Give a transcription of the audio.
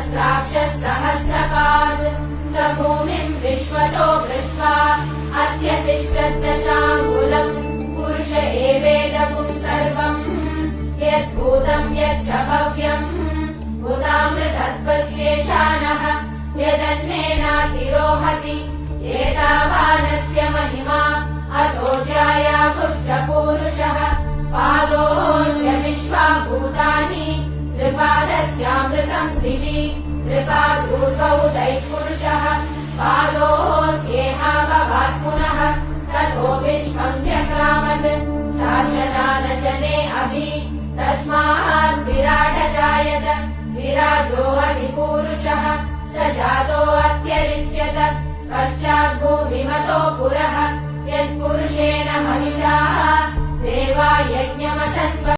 सहस्राक्षः सहस्रपात् स भूमिम् विश्वतो वृत्वा अत्यतिष्ठद्दशाङ्गुलम् पुरुष एवेदगुम् सर्वम् यद्भूतम् यच्च भव्यम् उदामृतत्वस्येषानः यदन्नेनातिरोहति एतावानस्य महिमा अतो जायागुश्च पूरुषः पादोऽस्य विश्वा भूतानि त्रिपादस्यामृतम् दिवि त्रिपादूर्वौ दैपुरुषः पादोऽस्येहा भवात् पुनः ततो विश्वम् व्यक्रामत् शासनानशने अभि तस्मात् विराट जायत विराजो अधिपूरुषः स जातो अत्यरिच्यत पश्चात् भूमिमतो पुरः यत्पुरुषेण महिषाः देवा यज्ञमथन्व